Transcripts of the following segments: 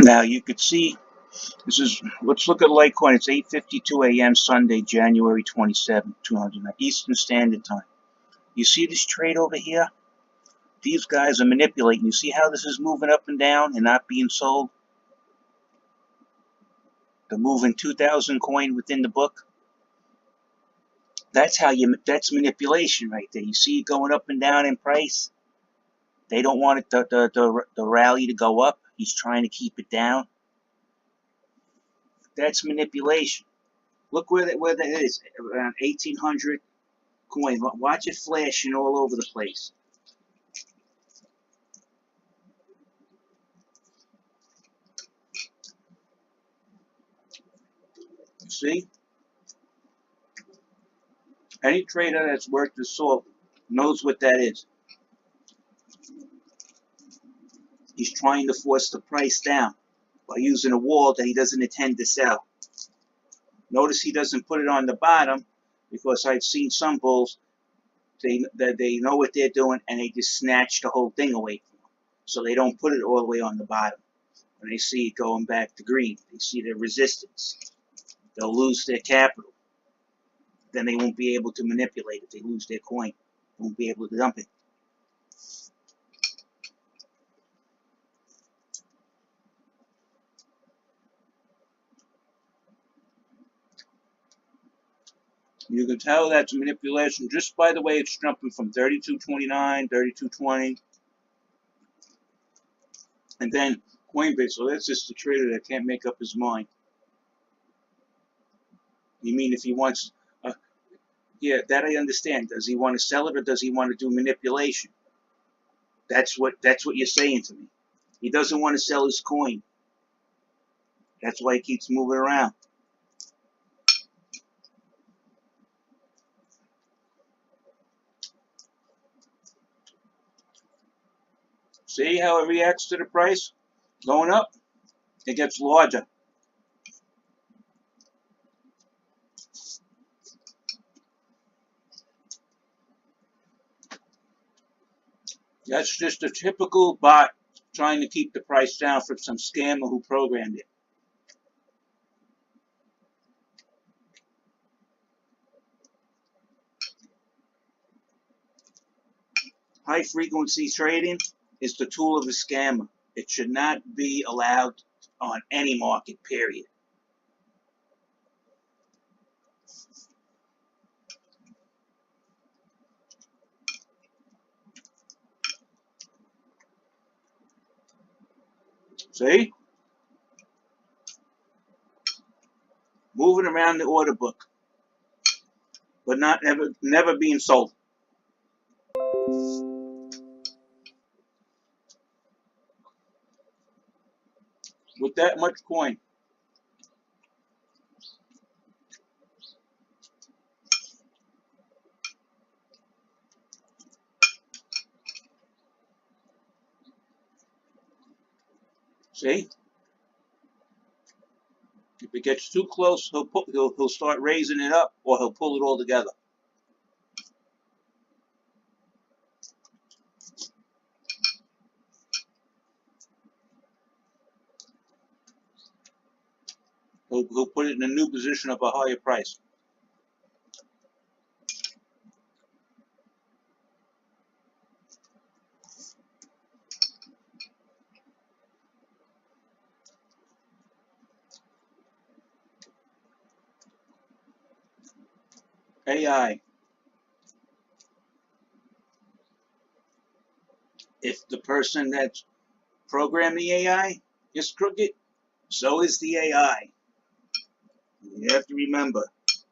Now you could see this is, let's look at Litecoin. It's 8:52 a.m. Sunday, January 27, 200 Eastern Standard Time. You see this trade over here? These guys are manipulating. You see how this is moving up and down and not being sold? They're moving 2,000 coin within the book. That's manipulation right there. You see it going up and down in price. They don't want it the rally to go up. He's trying to keep it down. That's manipulation. Look where that is, around 1,800 coin. Watch it flashing all over the place. You see? Any trader that's worth his salt knows what that is. He's trying to force the price down by using a wall that he doesn't intend to sell. Notice he doesn't put it on the bottom, because I've seen some bulls, they know what they're doing and they just snatch the whole thing away from them. So they don't put it all the way on the bottom. When they see it going back to green, they see their resistance. They'll lose their capital. Then they won't be able to manipulate it. They lose their coin. They won't be able to dump it. You can tell that's manipulation just by the way it's jumping from 32.29, 32.20, and then Coinbase. So that's just a trader that can't make up his mind. You mean if he wants, yeah, that I understand. Does he want to sell it or does he want to do manipulation? That's what you're saying to me. He doesn't want to sell his coin. That's why he keeps moving around. See how it reacts to the price? Going up, it gets larger. That's just a typical bot trying to keep the price down from some scammer who programmed it. High frequency trading is the tool of a scammer. It should not be allowed on any market, period. See? Moving around the order book, but never being sold. With that much coin. See? If it gets too close, he'll start raising it up, or he'll pull it all together. He'll put it in a new position of a higher price. AI. If the person that's programmed the AI is crooked, so is the AI. You have to remember,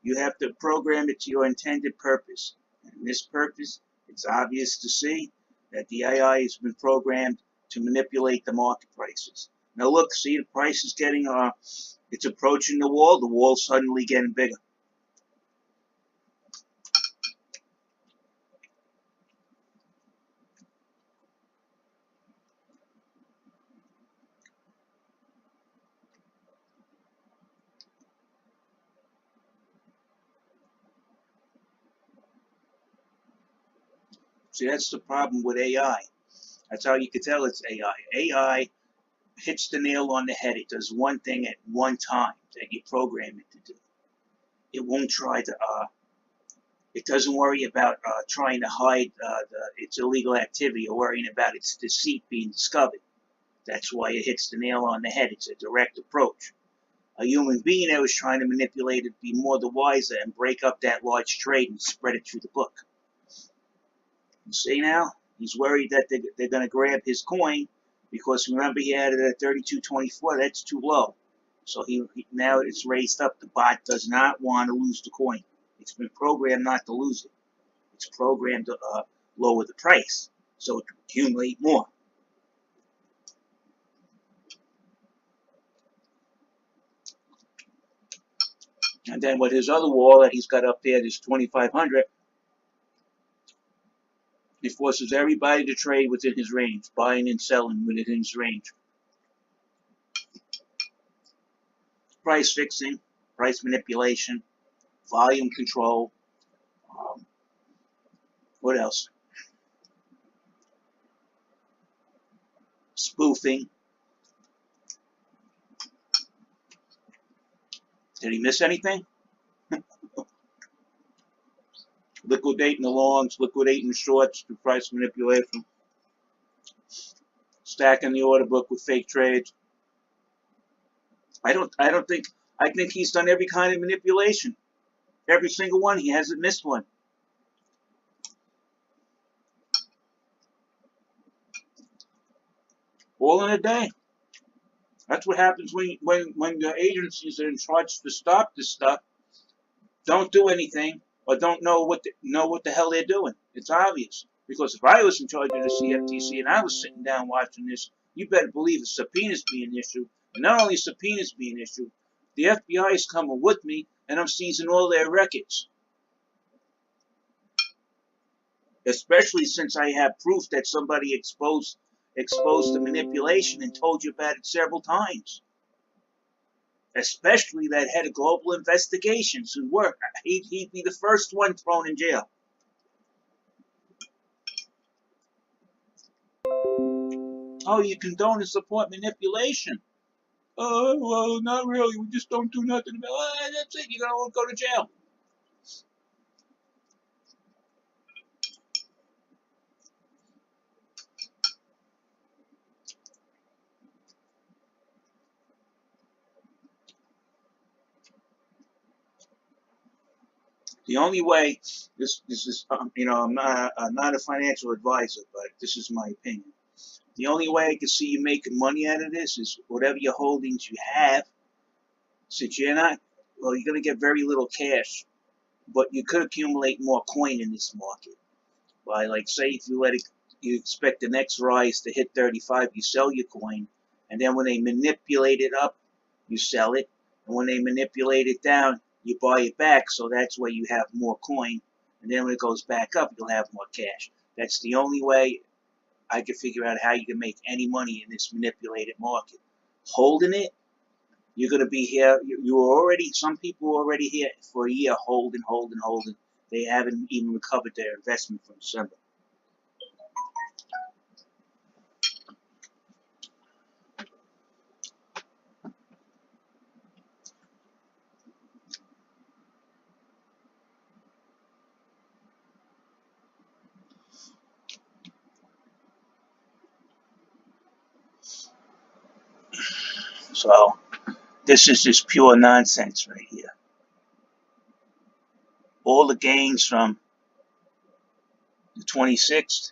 you have to program it to your intended purpose. And this purpose, it's obvious to see that the AI has been programmed to manipulate the market prices. Now look, see the price is getting, it's approaching the wall's suddenly getting bigger. See, that's the problem with AI. That's how you can tell it's AI. AI hits the nail on the head. It does one thing at one time that you program it to do. It won't try to, it doesn't worry about trying to hide its illegal activity or worrying about its deceit being discovered. That's why it hits the nail on the head. It's a direct approach. A human being that was trying to manipulate it, be more the wiser and break up that large trade and spread it through the book. You see now? He's worried that they're going to grab his coin because remember he had it at 32.24. That's too low. So now it's raised up. The bot does not want to lose the coin. It's been programmed not to lose it. It's programmed to lower the price so it can accumulate more. And then with his other wall that he's got up there, this 2,500, he forces everybody to trade within his range, buying and selling within his range. Price fixing, price manipulation, volume control. What else? Spoofing. Did he miss anything? Liquidating the longs, liquidating the shorts through price manipulation. Stacking the order book with fake trades. I think he's done every kind of manipulation. Every single one. He hasn't missed one. All in a day. That's what happens when the agencies that are in charge to stop this stuff don't do anything or don't know what the hell they're doing. It's obvious. Because if I was in charge of the CFTC and I was sitting down watching this, you better believe a subpoena's being issued. And not only subpoenas being issued, the FBI is coming with me and I'm seizing all their records. Especially since I have proof that somebody exposed the manipulation and told you about it several times. Especially that head of global investigations who worked. He'd be the first one thrown in jail. Oh, you condone and support manipulation? Oh, well, not really. We just don't do nothing about it. That's it. You're going to go to jail. The only way, this is, I'm not a financial advisor, but this is my opinion. The only way I can see you making money out of this is whatever your holdings you have, since you're not, well, you're going to get very little cash, but you could accumulate more coin in this market. By, like, say, if you you expect the next rise to hit 35, you sell your coin, and then when they manipulate it up, you sell it, and when they manipulate it down, you buy it back, so that's where you have more coin, and then when it goes back up, you'll have more cash. That's the only way I can figure out how you can make any money in this manipulated market. Holding it, you're going to be here. Some people are already here for a year holding. They haven't even recovered their investment from December. So this is just pure nonsense right here. All the gains from the 26th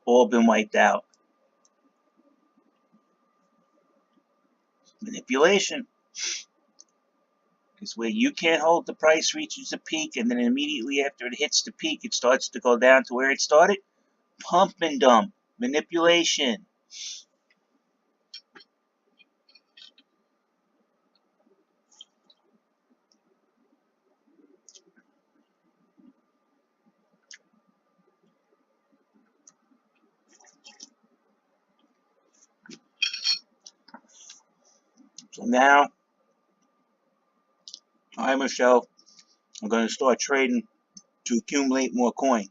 all been wiped out. Manipulation is where you can't hold the price reaches a peak, and then immediately after it hits the peak, it starts to go down to where it started. Pump and dump. Manipulation. So now, I myself, I'm going to start trading to accumulate more coin.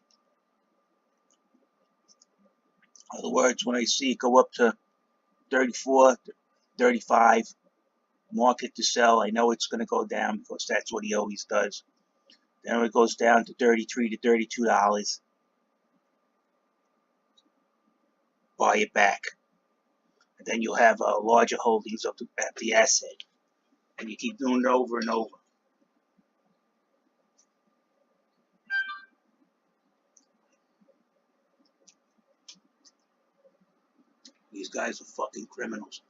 In other words, when I see it go up to 34, 35, market to sell, I know it's going to go down because that's what he always does. Then when it goes down to $33 to $32, buy it back. And then you'll have larger holdings of the asset. And you keep doing it over and over. These guys are fucking criminals.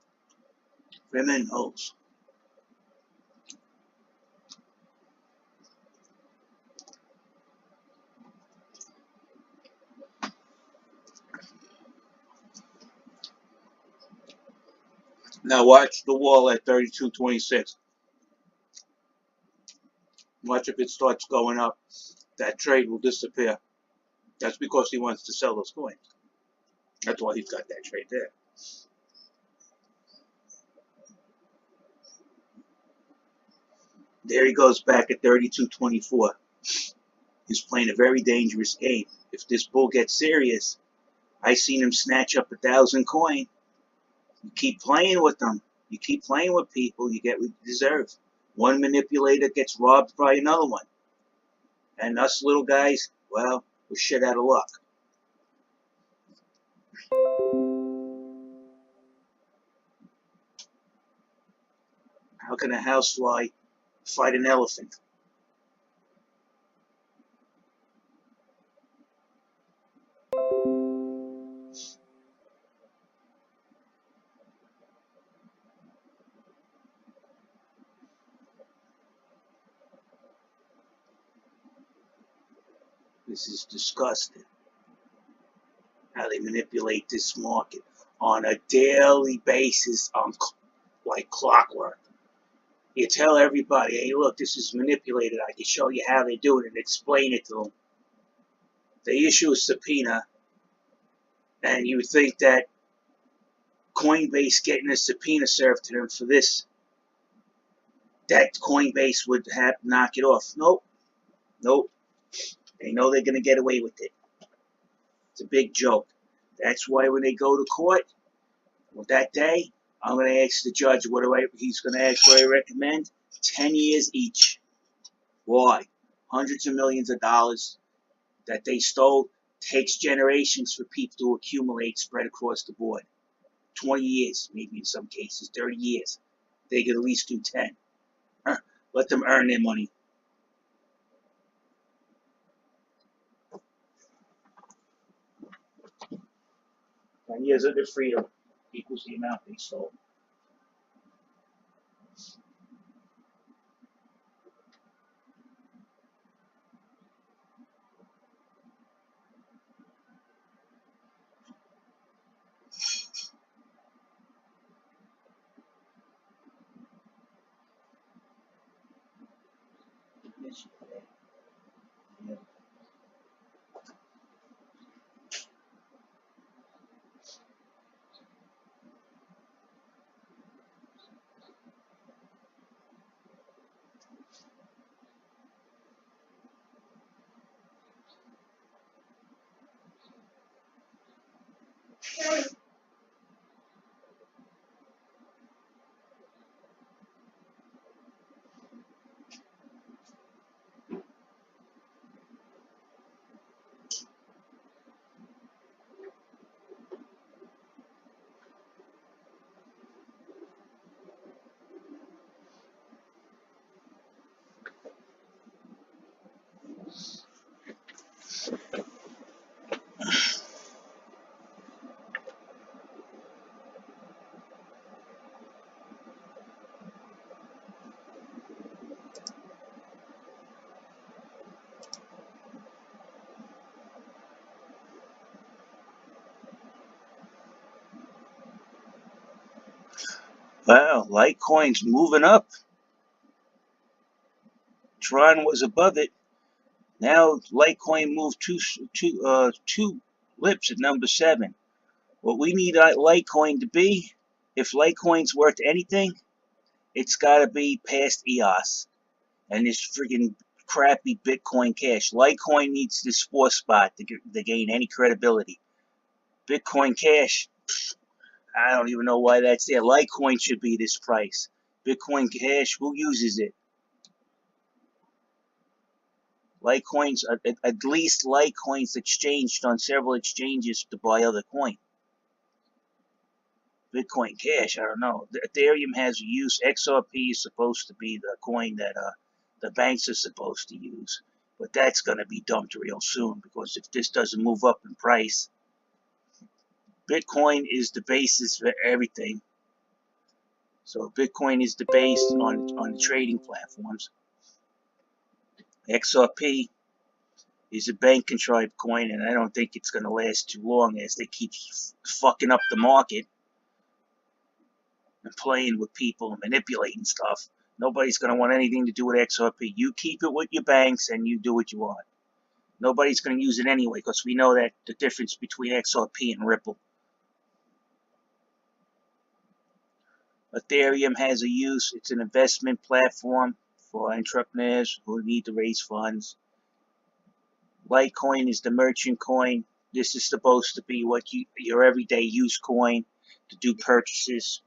Criminals. Now watch the wall at 32.26. Watch if it starts going up. That trade will disappear. That's because he wants to sell those coins. That's why he's got that trade there. There he goes back at 32.24. He's playing a very dangerous game. If this bull gets serious, I seen him snatch up 1,000 coin. You keep playing with them. You keep playing with people, you get what you deserve. One manipulator gets robbed by another one. And us little guys, well, we're shit out of luck. How can a housefly fight an elephant? This is disgusting. How they manipulate this market on a daily basis, like clockwork. You tell everybody, hey, look, this is manipulated. I can show you how they do it and explain it to them. They issue a subpoena, and you would think that Coinbase getting a subpoena served to them for this, that Coinbase would have knock it off. Nope. Nope. They know they're going to get away with it. It's a big joke. That's why when they go to court, well, that day, I'm going to ask the judge he's going to ask what I recommend. 10 years each. Why? Hundreds of millions of dollars that they stole takes generations for people to accumulate spread across the board. 20 years, maybe in some cases, 30 years. They could at least do 10. Let them earn their money. And years of their freedom equals the amount they stole. Wow, Litecoin's moving up. Tron was above it. Now Litecoin moved two lips at number 7. What we need Litecoin to be, if Litecoin's worth anything, it's got to be past EOS and this friggin' crappy Bitcoin Cash. Litecoin needs this 4 spot to gain any credibility. Bitcoin Cash, I don't even know why that's there. Litecoin should be this price. Bitcoin Cash, who uses it? Litecoins, at least Litecoins exchanged on several exchanges to buy other coin. Bitcoin Cash, I don't know. Ethereum has a use. XRP is supposed to be the coin that the banks are supposed to use. But that's going to be dumped real soon, because if this doesn't move up in price, Bitcoin is the basis for everything. So Bitcoin is the base on the trading platforms. XRP is a bank-controlled coin, and I don't think it's going to last too long as they keep fucking up the market and playing with people and manipulating stuff. Nobody's going to want anything to do with XRP. You keep it with your banks and you do what you want. Nobody's going to use it anyway, because we know that the difference between XRP and Ripple. Ethereum has a use. It's an investment platform for entrepreneurs who need to raise funds. Litecoin is the merchant coin. This is supposed to be what your everyday use coin to do purchases.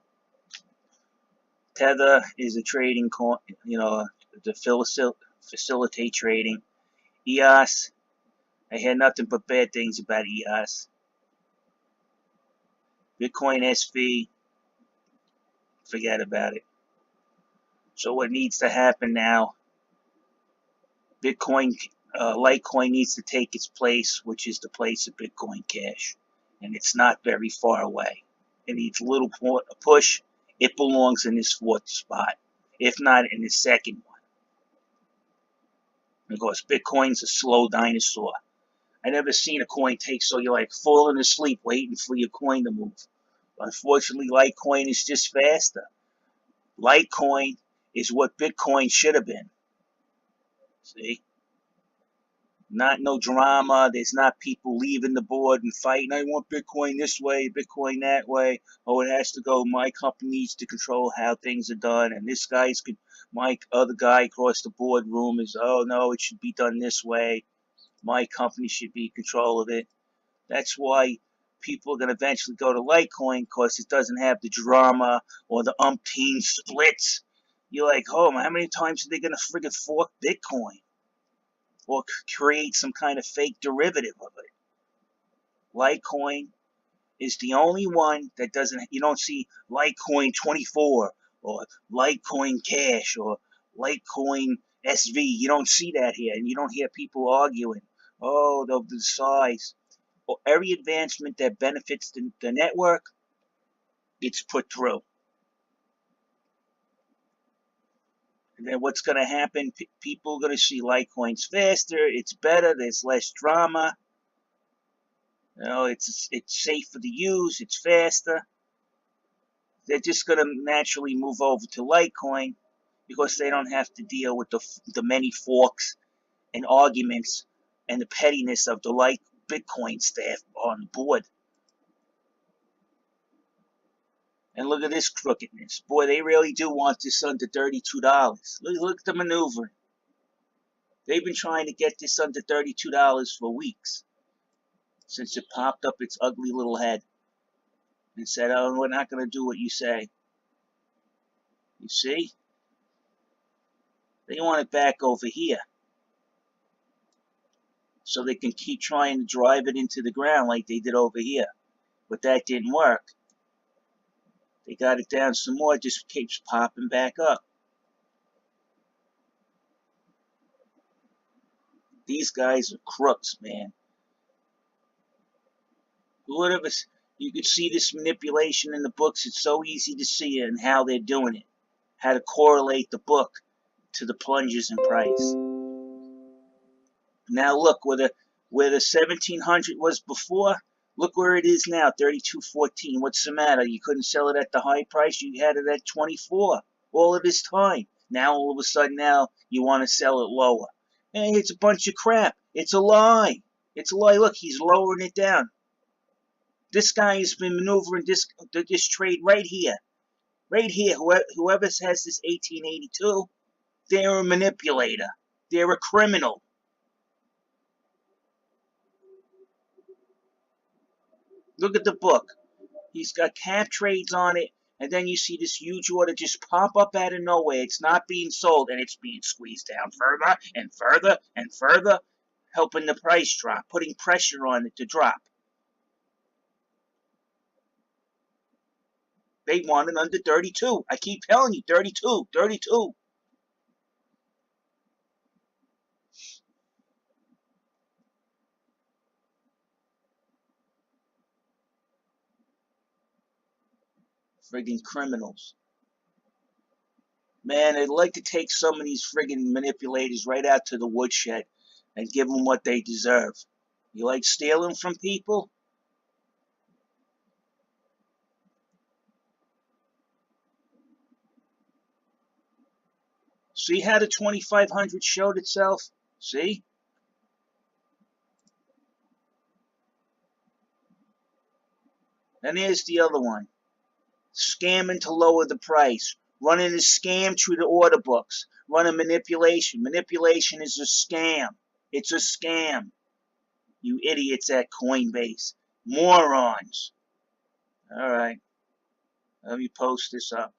Tether is a trading coin, to facilitate trading. EOS, I hear nothing but bad things about EOS. Bitcoin SV, forget about it. So what needs to happen now? Litecoin needs to take its place, which is the place of Bitcoin Cash, and it's not very far away. It needs a little push. It belongs in this 4th spot, if not in the 2nd one. Because Bitcoin's a slow dinosaur. I never seen a coin take so you're like falling asleep waiting for your coin to move. Unfortunately, Litecoin is just faster. Litecoin is what Bitcoin should have been. See? Not no drama. There's not people leaving the board and fighting. I want Bitcoin this way, Bitcoin that way. Oh, it has to go. My company needs to control how things are done. And this guy's, my other guy across the boardroom is, oh no, it should be done this way. My company should be in control of it. That's why people are going to eventually go to Litecoin, because it doesn't have the drama or the umpteen splits. You're like, oh, how many times are they going to friggin' fork Bitcoin? Or create some kind of fake derivative of it. Litecoin is the only one that doesn't, you don't see Litecoin 24 or Litecoin Cash or Litecoin SV. You don't see that here, and you don't hear people arguing, oh, the size. Or every advancement that benefits the network, it's put through. And then what's going to happen? People are going to see Litecoin's faster. It's better. There's less drama. It's safe for the use. It's faster. They're just going to naturally move over to Litecoin because they don't have to deal with the many forks and arguments and the pettiness of the Bitcoin staff on the board. And look at this crookedness. Boy, they really do want this under $32. Look at the maneuver. They've been trying to get this under $32 for weeks. Since it popped up its ugly little head. And said, oh, we're not going to do what you say. You see? They want it back over here. So they can keep trying to drive it into the ground like they did over here. But that didn't work. They got it down some more, it just keeps popping back up. These guys are crooks, man. You could see this manipulation in the books. It's so easy to see it and how they're doing it. How to correlate the book to the plunges in price. Now look, where the 1700 was before, look where it is now, 32.14. What's the matter? You couldn't sell it at the high price. You had it at 24 all of this time. Now all of a sudden now you want to sell it lower. Hey, it's a bunch of crap. It's a lie. It's a lie. Look, he's lowering it down. This guy has been maneuvering this trade right here. Right here. Whoever has this 1882, they're a manipulator. They're a criminal. Look at the book. He's got cap trades on it, and then you see this huge order just pop up out of nowhere. It's not being sold, and it's being squeezed down further and further and further, helping the price drop, putting pressure on it to drop. They want it under 32. I keep telling you, 32, 32. Friggin' criminals. Man, I'd like to take some of these friggin' manipulators right out to the woodshed and give them what they deserve. You like stealing from people? See how the 2500 showed itself? See? And there's the other one. Scamming to lower the price. Running a scam through the order books. Running manipulation. Manipulation is a scam. It's a scam. You idiots at Coinbase. Morons. Alright. Let me post this up.